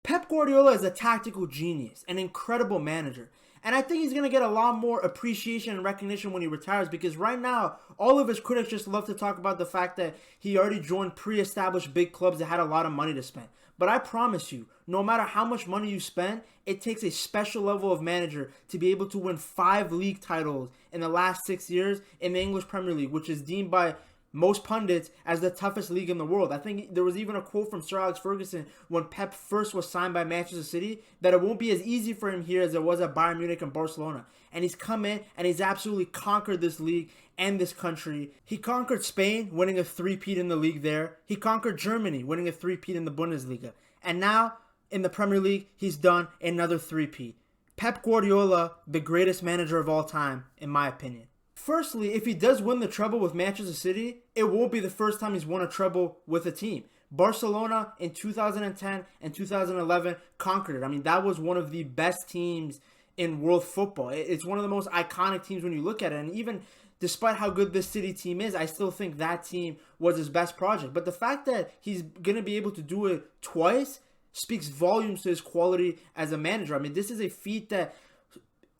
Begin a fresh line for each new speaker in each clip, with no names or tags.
Pep Guardiola is a tactical genius, an incredible manager. And I think he's going to get a lot more appreciation and recognition when he retires because right now, all of his critics just love to talk about the fact that he already joined pre-established big clubs that had a lot of money to spend. But I promise you, no matter how much money you spend, it takes a special level of manager to be able to win 5 league titles in the last 6 years in the English Premier League, which is deemed by most pundits as the toughest league in the world. I think there was even a quote from Sir Alex Ferguson when Pep first was signed by Manchester City that it won't be as easy for him here as it was at Bayern Munich and Barcelona. And he's come in and he's absolutely conquered this league and this country. He conquered Spain, winning a three-peat in the league there. He conquered Germany, winning a three-peat in the Bundesliga. And now, in the Premier League, he's done another three-peat. Pep Guardiola, the greatest manager of all time, in my opinion. Firstly, if he does win the treble with Manchester City, it won't be the first time he's won a treble with a team. Barcelona in 2010 and 2011 conquered it. I mean, that was one of the best teams in world football. It's one of the most iconic teams when you look at it. And even despite how good this City team is, I still think that team was his best project. But the fact that he's going to be able to do it twice speaks volumes to his quality as a manager. I mean, this is a feat that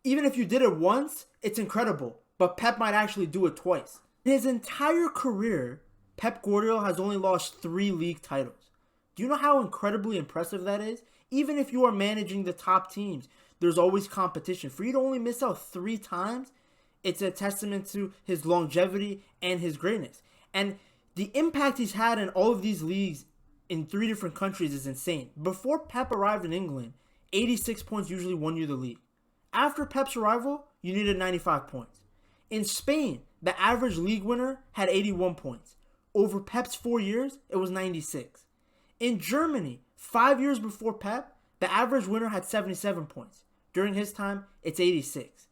even if you did it once, it's incredible. But Pep might actually do it twice. In his entire career, Pep Guardiola has only lost 3 league titles. Do you know how incredibly impressive that is? Even if you are managing the top teams, there's always competition. For you to only miss out 3 times, it's a testament to his longevity and his greatness. And the impact he's had in all of these leagues in 3 different countries is insane. Before Pep arrived in England, 86 points usually won you the league. After Pep's arrival, you needed 95 points. In Spain, the average league winner had 81 points. Over Pep's 4 years, it was 96. In Germany, 5 years before Pep, the average winner had 77 points. During his time, it's 86.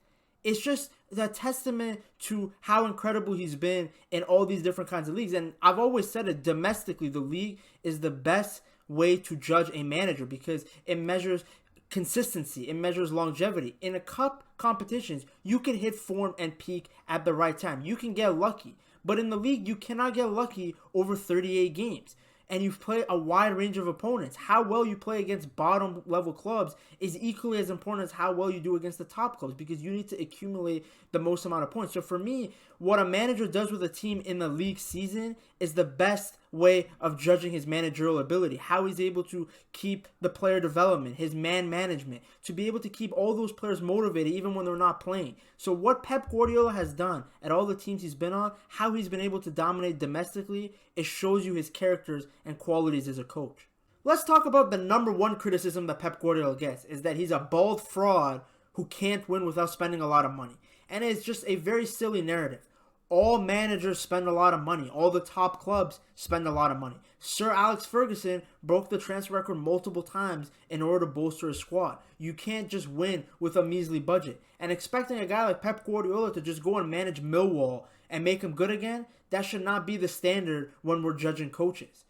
It's just a testament to how incredible he's been in all these different kinds of leagues. And I've always said it, domestically, the league is the best way to judge a manager because it measures consistency, it measures longevity. In a cup competitions, you can hit form and peak at the right time. You can get lucky. But in the league, you cannot get lucky over 38 games. And you play a wide range of opponents. How well you play against bottom level clubs is equally as important as how well you do against the top clubs because you need to accumulate the most amount of points. So for me, what a manager does with a team in the league season is the best way of judging his managerial ability, how he's able to keep the player development, his man management, to be able to keep all those players motivated even when they're not playing. So what Pep Guardiola has done at all the teams he's been on, how he's been able to dominate domestically, it shows you his characters and qualities as a coach. Let's talk about the number one criticism that Pep Guardiola gets, is that he's a bald fraud who can't win without spending a lot of money. And it's just a very silly narrative. All managers spend a lot of money. All the top clubs spend a lot of money. Sir Alex Ferguson broke the transfer record multiple times in order to bolster his squad. You can't just win with a measly budget. And expecting a guy like Pep Guardiola to just go and manage Millwall and make him good again, that should not be the standard when we're judging coaches.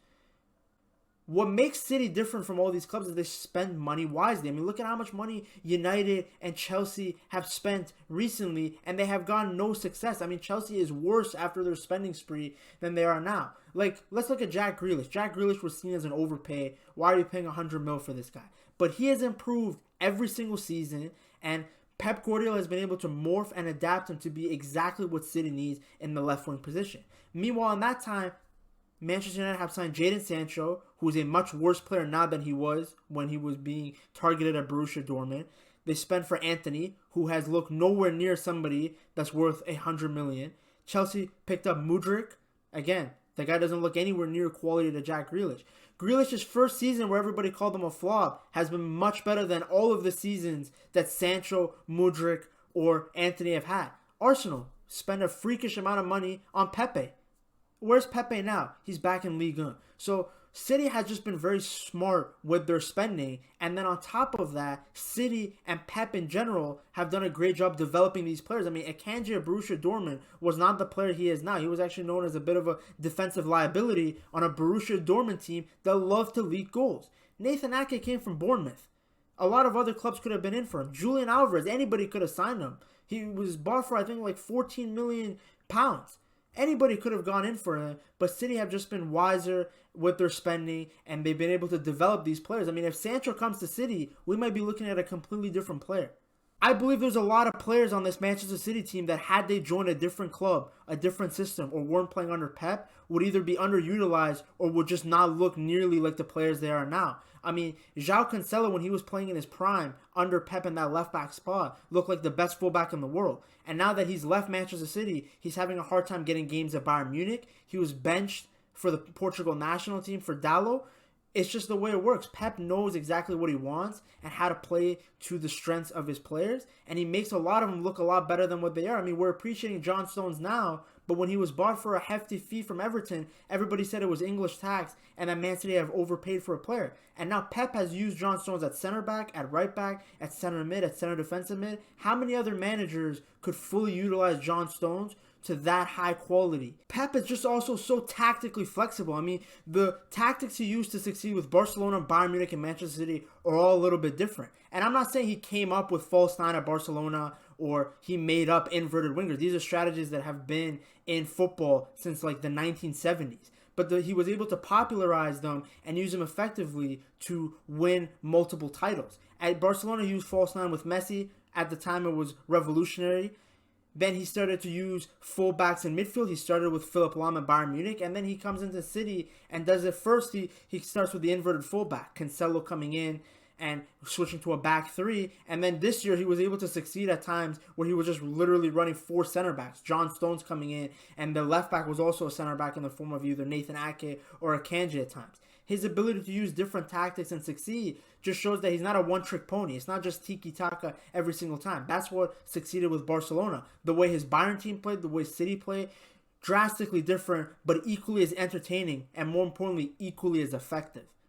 What makes City different from all these clubs is they spend money wisely. I mean, look at how much money United and Chelsea have spent recently, and they have gotten no success. I mean, Chelsea is worse after their spending spree than they are now. Like, let's look at Jack Grealish. Jack Grealish was seen as an overpay. Why are you paying $100 million for this guy? But he has improved every single season, and Pep Guardiola has been able to morph and adapt him to be exactly what City needs in the left wing position. Meanwhile, in that time, Manchester United have signed Jadon Sancho, who is a much worse player now than he was when he was being targeted at Borussia Dortmund. They spent for Anthony, who has looked nowhere near somebody that's worth $100 million. Chelsea picked up Mudryk. Again, the guy doesn't look anywhere near quality to Jack Grealish. Grealish's first season, where everybody called him a flop, has been much better than all of the seasons that Sancho, Mudryk, or Anthony have had. Arsenal spent a freakish amount of money on Pepe. Where's Pepe now? He's back in Ligue 1. So City has just been very smart with their spending. And then on top of that, City and Pep in general have done a great job developing these players. I mean, Akanji at Borussia Dortmund was not the player he is now. He was actually known as a bit of a defensive liability on a Borussia Dortmund team that loved to leak goals. Nathan Ake came from Bournemouth. A lot of other clubs could have been in for him. Julian Alvarez, anybody could have signed him. He was bought for, I think, like £14 million. Anybody could have gone in for him, but City have just been wiser with their spending, and they've been able to develop these players. I mean, if Sancho comes to City, we might be looking at a completely different player. I believe there's a lot of players on this Manchester City team that had they joined a different club, a different system, or weren't playing under Pep, would either be underutilized or would just not look nearly like the players they are now. I mean, João Cancelo, when he was playing in his prime under Pep in that left back spot, looked like the best fullback in the world. And now that he's left Manchester City, he's having a hard time getting games at Bayern Munich. He was benched for the Portugal national team for Dalot. It's just the way it works. Pep knows exactly what he wants and how to play to the strengths of his players, and he makes a lot of them look a lot better than what they are. I mean, we're appreciating John Stones now, but when he was bought for a hefty fee from Everton, everybody said it was English tax and that Man City have overpaid for a player. And now Pep has used John Stones at center back, at right back, at center mid, at center defensive mid. How many other managers could fully utilize John Stones to that high quality? Pep is just also so tactically flexible. I mean, the tactics he used to succeed with Barcelona, Bayern Munich, and Manchester City are all a little bit different. And I'm not saying he came up with false nine at Barcelona or he made up inverted wingers. These are strategies that have been in football since like the 1970s. But he was able to popularize them and use them effectively to win multiple titles. At Barcelona, he used false nine with Messi. At the time, it was revolutionary. Then he started to use fullbacks in midfield. He started with Philipp Lahm at Bayern Munich, and then he comes into City and does it first. He starts with the inverted fullback, Cancelo coming in and switching to a back three. And then this year he was able to succeed at times where he was just literally running four center backs. John Stones coming in, and the left back was also a center back in the form of either Nathan Ake or Akanji at times. His ability to use different tactics and succeed just shows that he's not a one-trick pony. It's not just tiki-taka every single time. That's what succeeded with Barcelona. The way his Bayern team played, the way City played, drastically different, but equally as entertaining, and more importantly, equally as effective.